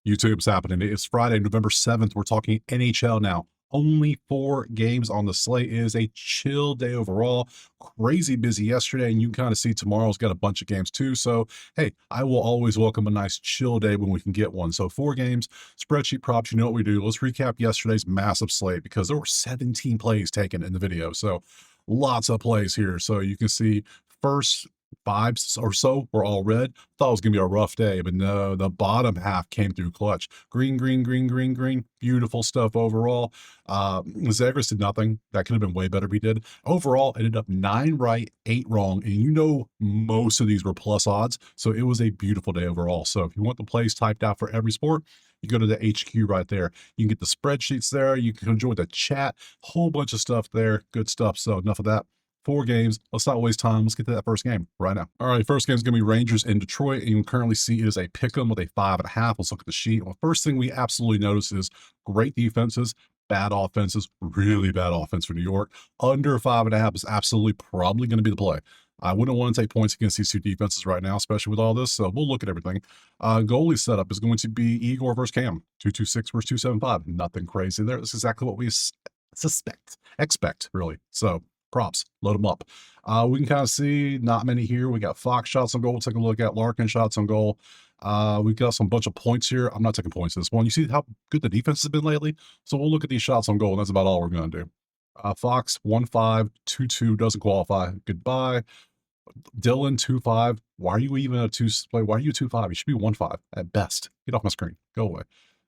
YouTube's happening. It's Friday, November 7th. We're talking NHL now. Only 4 games on the slate. It is a chill day overall. Crazy busy yesterday, and you can kind of see tomorrow's got a bunch of games too. So, hey, I will always welcome a nice chill day when we can get one. So, 4 games, spreadsheet props, you know what we do. Let's recap yesterday's massive slate because there were 17 plays taken in the video. So, lots of plays here. So, you can see first 5 or so were all red. Thought it was gonna be a rough day, but no, the bottom half came through clutch. Green, green, green, green, green. Beautiful stuff overall. Zagreus did nothing. That could have been way better if he did. Overall, ended up 9 right, 8 wrong, and you know most of these were plus odds, so it was a beautiful day overall. So if you want the plays typed out for every sport, you go to the HQ right there. You can get the spreadsheets there. You can enjoy the chat. Whole bunch of stuff there. Good stuff. So enough of that. 4 games. Let's not waste time. Let's get to that first game right now. All right, first game is going to be Rangers in Detroit, and you can currently see it is a pick'em with a 5.5. Let's look at the sheet. Well, first thing we absolutely notice is great defenses, bad offenses, really bad offense for New York. Under 5.5 is absolutely probably going to be the play. I wouldn't want to take points against these 2 defenses right now, especially with all this, so we'll look at everything. Goalie setup is going to be Igor versus Cam, 226 versus 275. Nothing crazy there. This is exactly what we expect, really. So, props, load them up. We can kind of see not many here. We got Fox shots on goal. We'll take a look at Larkin shots on goal. We got some bunch of points here. I'm not taking points this one. You see how good the defense has been lately? So we'll look at these shots on goal, and that's about all we're going to do. Fox 1-5, 2-2 doesn't qualify. Goodbye. Dylan 2-5. Why are you even a 2? Why are you 2-5? You should be 1-5 at best. Get off my screen. Go away.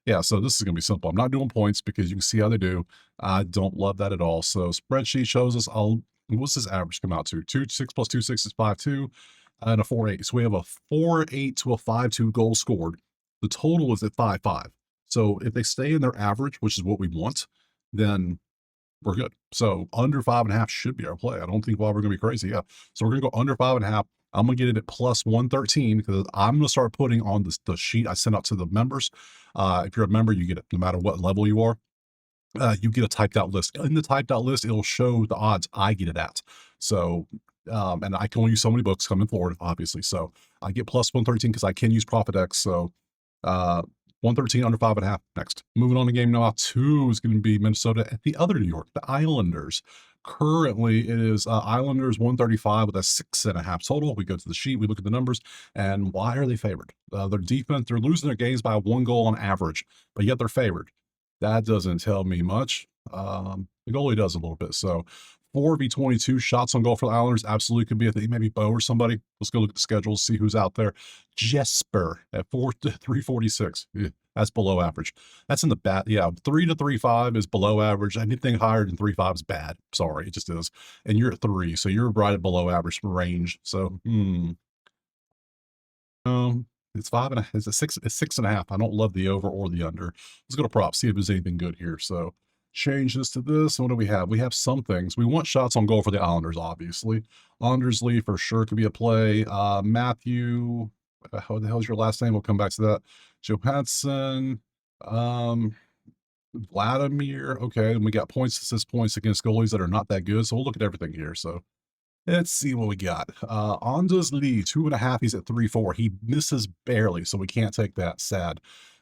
Yeah, so this is going to be simple. I'm not doing points because you can see how they do. I don't love that at all. So spreadsheet shows us, what's this average come out to? 2.6 plus 2.6 is 5.2 and a 4.8. So we have a 4.8 to a 5.2 goal scored. The total is at 5.5. So if they stay in their average, which is what we want, then we're good. So under 5.5 should be our play. I don't think we're going to be crazy. Yeah. So we're going to go under 5.5. I'm going to get it at plus 113 because I'm going to start putting on the sheet I sent out to the members. If you're a member, you get it no matter what level you are. You get a typed out list. In the typed out list, it'll show the odds I get it at. So, and I can only use so many books coming forward, obviously. So I get plus 113 because I can use Profit X. So 113 under 5.5. Next. Moving on to game number 2 is going to be Minnesota at the other New York, the Islanders. Currently, it is Islanders 135 with a 6.5 total. We go to the sheet, we look at the numbers, and why are they favored? Their defense, they're losing their games by 1 goal on average, but yet they're favored. That doesn't tell me much. The goalie does a little bit. So 4v22 shots on goal for the Islanders absolutely could be a thing. Maybe Bo or somebody. Let's go look at the schedules, see who's out there. Jesper at 346. Yeah, that's below average. That's in the bad. Yeah, 3 to 3.5 is below average. Anything higher than 3.5 is bad. Sorry, it just is. And you're at 3, so you're right at below average range. So, it's 5.5. It's a 6. It's 6.5. I don't love the over or the under. Let's go to props. See if there's anything good here. So change this to this. What do we have? We have some things. We want shots on goal for the Islanders, obviously. Andersley for sure could be a play. Matthew, how the hell's your last name? We'll come back to that. Johansson, Vladimir. Okay, and we got points, assist points against goalies that are not that good. So we'll look at everything here. So let's see what we got. Anders Lee, 2.5. He's at 3.4. He misses barely, so we can't take that. Sad.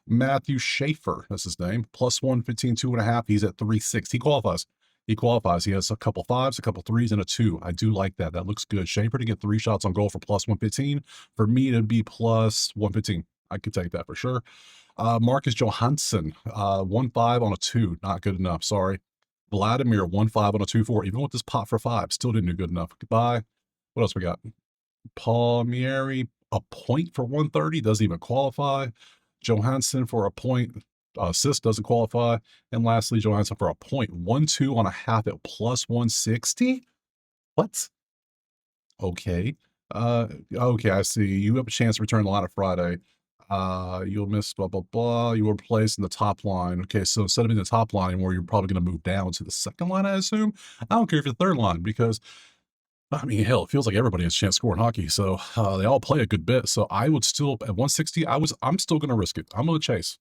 Matthew Schaefer, that's his name, plus 115, 2.5. He's at 3.6. He qualifies. He qualifies. He has a couple 5s, a couple 3s, and a 2. I do like that. That looks good. Schaefer to get 3 shots on goal for plus 115. For me to be plus 115. I could take that for sure. Marcus Johansson, 1.5 on a 2. Not good enough. Sorry. Vladimir 1.5 on a 2.4. Even with this pot for 5, still didn't do good enough. Goodbye. What else we got? Palmieri, a point for 130, doesn't even qualify. Johansson for a point, assist doesn't qualify. And lastly, Johansson for a point, 1.2 on a half at plus 160. What? Okay. Okay, I see. You have a chance to return the line of Friday. You'll miss blah, blah, blah. You were placed in the top line. Okay, so instead of in the top line anymore, you're probably going to move down to the second line, I assume. I don't care if you're the third line because, I mean, hell, it feels like everybody has a chance to score in hockey. So they all play a good bit. So I would still, at 160, I'm still going to risk it. I'm going to chase.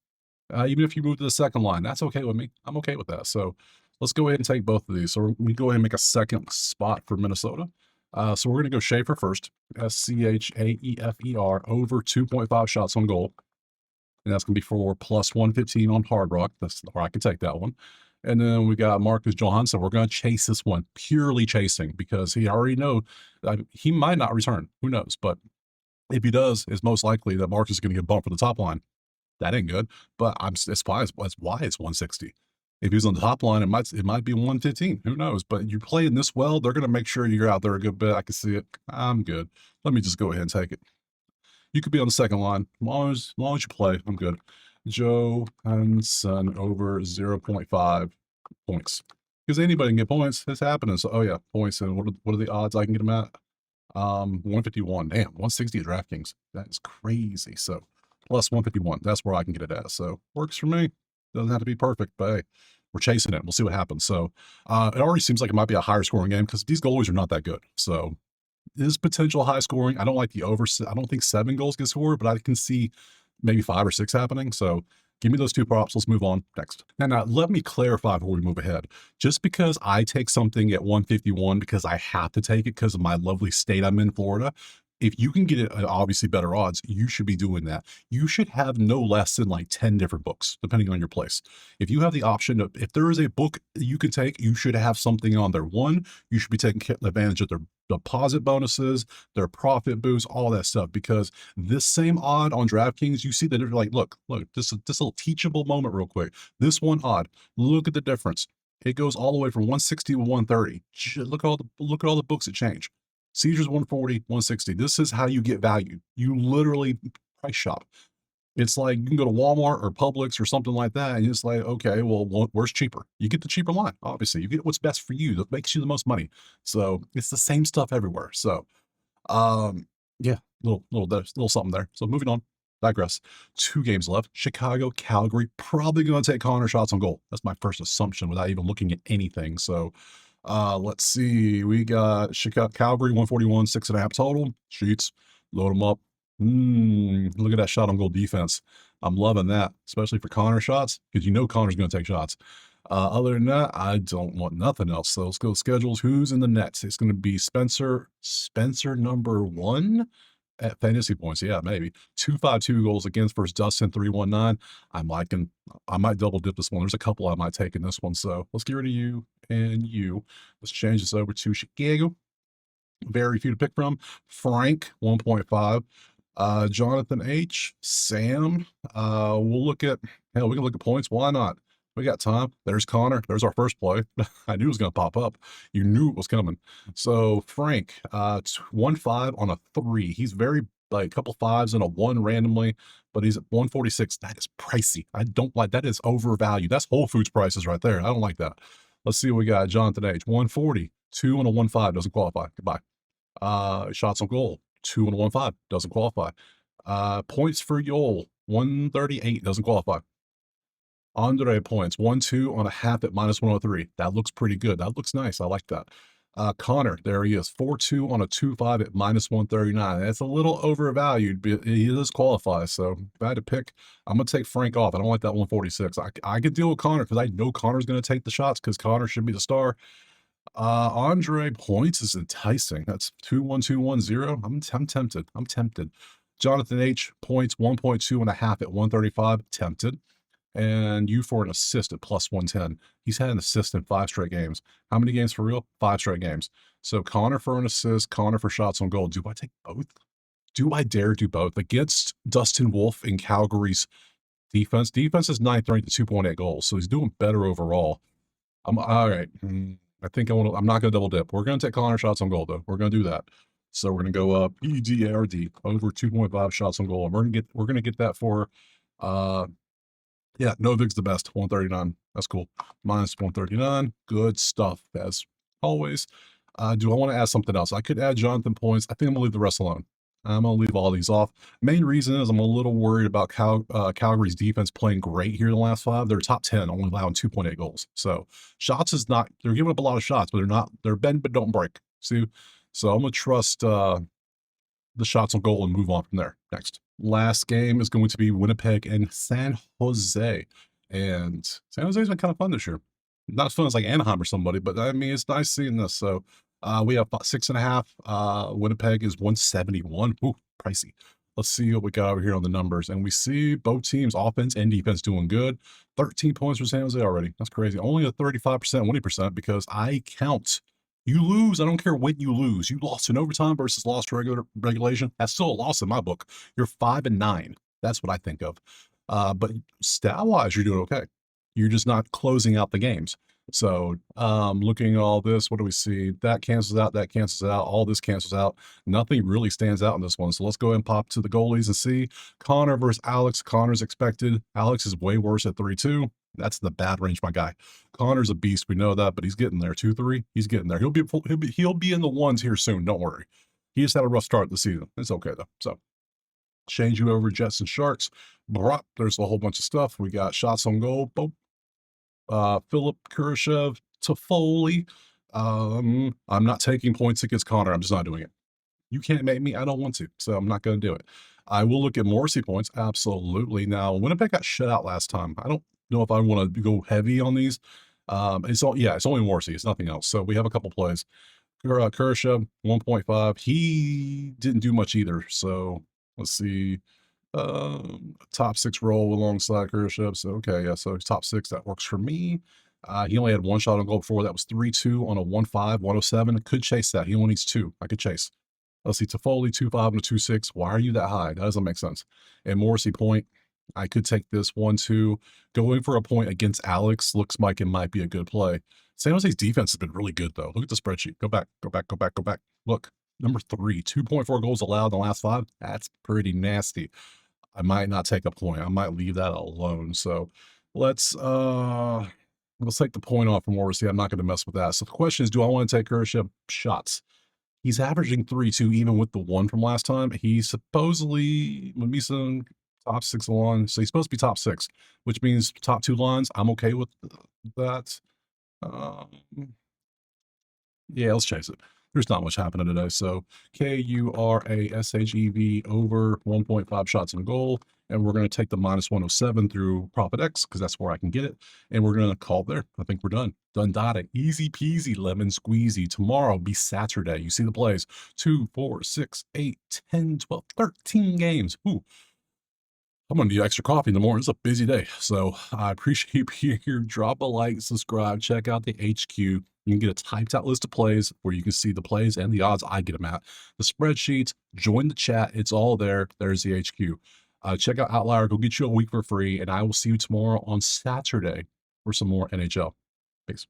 Even if you move to the second line, that's okay with me. I'm okay with that. So let's go ahead and take both of these. So we go ahead and make a second spot for Minnesota. So we're going to go Schaefer first. Schaefer over 2.5 shots on goal. and that's going to be for plus 115 on Hard Rock. That's where I can take that one. And then we got Marcus Johansson. We're going to chase this one, purely chasing, because he already know he might not return. Who knows? But if he does, it's most likely that Marcus is going to get bumped for the top line. That ain't good. But it's why it's 160. If he's on the top line, it might be 115. Who knows? But you're playing this well, they're going to make sure you're out there a good bit. I can see it. I'm good. Let me just go ahead and take it. You could be on the second line. As long as you play, I'm good. Johansson over 0.5 points. Because anybody can get points. It's happening. So, oh yeah, points. And what are the odds I can get them at? 151. Damn, 160 at DraftKings. That is crazy. So, plus 151. That's where I can get it at. So, works for me. Doesn't have to be perfect, but hey, we're chasing it. We'll see what happens. So, it already seems like it might be a higher scoring game because these goalies are not that good. So, is potential high scoring. I don't like the over. I don't think 7 goals get scored, but I can see maybe 5 or 6 happening. So give me those 2 props. Let's move on next. Now, let me clarify before we move ahead. Just because I take something at 151 because I have to take it because of my lovely state I'm in, Florida, if you can get it at obviously better odds, you should be doing that. You should have no less than like 10 different books, depending on your place. If you have the option of, if there is a book you can take, you should have something on there. One, you should be taking advantage of their deposit bonuses, their profit boosts, all that stuff, because this same odd on DraftKings, you see that they're like, look, this little teachable moment real quick. This one odd, look at the difference. It goes all the way from 160 to 130. Look at all the books that change. Caesars 140, 160. This is how you get value. You literally price shop. It's like you can go to Walmart or Publix or something like that, and it's like, okay, well, where's cheaper? You get the cheaper line, obviously. You get what's best for you, that makes you the most money. So it's the same stuff everywhere. So, yeah, little something there. So moving on, digress. 2 games left. Chicago, Calgary, probably going to take Connor shots on goal. That's my first assumption without even looking at anything. So, let's see. We got Chicago, Calgary, 141, 6.5 total. Sheets, load them up. Look at that shot on goal defense. I'm loving that, especially for Connor shots, because you know Connor's going to take shots. Other than that, I don't want nothing else. So let's go schedules. Who's in the nets? It's going to be Spencer number 1 at fantasy points. Yeah, maybe 252 goals against versus Dustin 319. I might double dip this one. There's a couple I might take in this one. So let's get rid of you and you. Let's change this over to Chicago. Very few to pick from. Frank 1.5. Jonathan H. Sam. We can look at points. Why not? We got time. There's Connor. There's our first play. I knew it was going to pop up. You knew it was coming. So Frank, 1.5 on a 3. He's very like a couple 5s and a 1 randomly, but he's at 146. That is pricey. I don't like that. Is overvalued. That's Whole Foods prices right there. I don't like that. Let's see what we got. Jonathan H. 140. 2 on a 1.5 doesn't qualify. Goodbye. Shots on goal. 2 on a 1.5 doesn't qualify. Points for Yol. 138 doesn't qualify. Andre points, 1-2 on a half at minus 103. That looks pretty good. That looks nice. I like that. Connor, there he is, 4-2 on a 2.5 at minus 139. That's a little overvalued, but he does qualify. So if I had to pick, I'm going to take Frank off. I don't like that 146. I could deal with Connor because I know Connor's going to take the shots because Connor should be the star. Andre points is enticing. That's 2-1-2-1-0. I'm tempted. I'm tempted. Jonathan H points, 1.2 and a half at 135. Tempted. And you for an assist at plus 110. He's had an assist in 5 straight games. How many games for real? 5 straight games. So Connor for an assist, Connor for shots on goal. Do I take both? Do I dare do both? Against Dustin Wolf in Calgary's defense. Defense is 9th ranked at 2.8 goals. So he's doing better overall. All right. I think I'm not going to double dip. We're going to take Connor shots on goal, though. We're going to do that. So we're going to go up EDRD over 2.5 shots on goal. And we're going to get that for, yeah, Novig's the best, 139. That's cool. Minus 139. Good stuff, as always. Do I want to add something else? I could add Jonathan points. I think I'm going to leave the rest alone. I'm going to leave all these off. Main reason is I'm a little worried about Calgary's defense playing great here in the last 5. They're top 10, only allowing 2.8 goals. So shots is not, they're giving up a lot of shots, but they're bend but don't break. See? So I'm going to trust the shots on goal and move on from there. Next. Last game is going to be Winnipeg and San Jose. And San Jose's been kind of fun this year. Not as fun as like Anaheim or somebody, but I mean, it's nice seeing this. So we have 6.5. Winnipeg is 171. Ooh, pricey. Let's see what we got over here on the numbers. And we see both teams, offense and defense, doing good. 13 points for San Jose already. That's crazy. Only a 35% winning percent because I count. You lose. I don't care when you lose. You lost in overtime versus lost regulation. That's still a loss in my book. You're 5-9. That's what I think of. But stat-wise, you're doing okay. You're just not closing out the games. So looking at all this, what do we see? That cancels out, that cancels out, all this cancels out. Nothing really stands out in this one. So let's go ahead and pop to the goalies and see. Connor versus Alex. Connor's expected. Alex is way worse at 3-2. That's the bad range, my guy. Connor's a beast. We know that, but he's getting there. 2-3. He's getting there. He'll be in the ones here soon. Don't worry. He just had a rough start of the season. It's okay though. So change you over Jets and Sharks. There's a whole bunch of stuff. We got shots on goal. Boom. Philip Kurashev, Toffoli. I'm not taking points against Connor. I'm just not doing it. You can't make me. I don't want to, so I'm not going to do it. I will look at Morrissey points. Absolutely. Now, Winnipeg got shut out last time. I don't know if I want to go heavy on these. It's only Morrissey. It's nothing else. So we have a couple plays. Kurashev, 1.5. He didn't do much either. So let's see. Top 6 roll alongside Kurashev. So, okay, yeah, so top 6, that works for me. He only had 1 shot on goal before. That was 3-2 on a 1-5, 107. Could chase that. He only needs 2. I could chase. Let's see, Toffoli, 2-5 and a 2-6. Why are you that high? That doesn't make sense. And Morrissey point, I could take this 1-2. Going for a point against Alex looks like it might be a good play. San Jose's defense has been really good, though. Look at the spreadsheet. Go back, go back, go back, go back. Look, number 3, 2.4 goals allowed in the last 5. That's pretty nasty. I might not take a point. I might leave that alone. So let's take the point off from Morrissey. I'm not going to mess with that. So the question is, do I want to take Kurashev shots? He's averaging 3-2 even with the 1 from last time. He's supposedly Mamisa top 6 along. So he's supposed to be top 6, which means top 2 lines. I'm okay with that. Yeah, let's chase it. There's not much happening today. So KURASHEV over 1.5 shots in a goal. And we're going to take the minus 107 through Profit X because that's where I can get it. And we're going to call there. I think we're done. Done data. Easy peasy, lemon squeezy. Tomorrow be Saturday. You see the plays. 2, 4, 6, 8, 10, 12, 13 games. Ooh. I'm going to need extra coffee in the morning. It's a busy day. So I appreciate you being here. Drop a like, subscribe, check out the HQ. You can get a typed out list of plays where you can see the plays and the odds I get them at. The spreadsheets, join the chat. It's all there. There's the HQ. Check out Outlier. Go get you a week for free. And I will see you tomorrow on Saturday for some more NHL. Peace.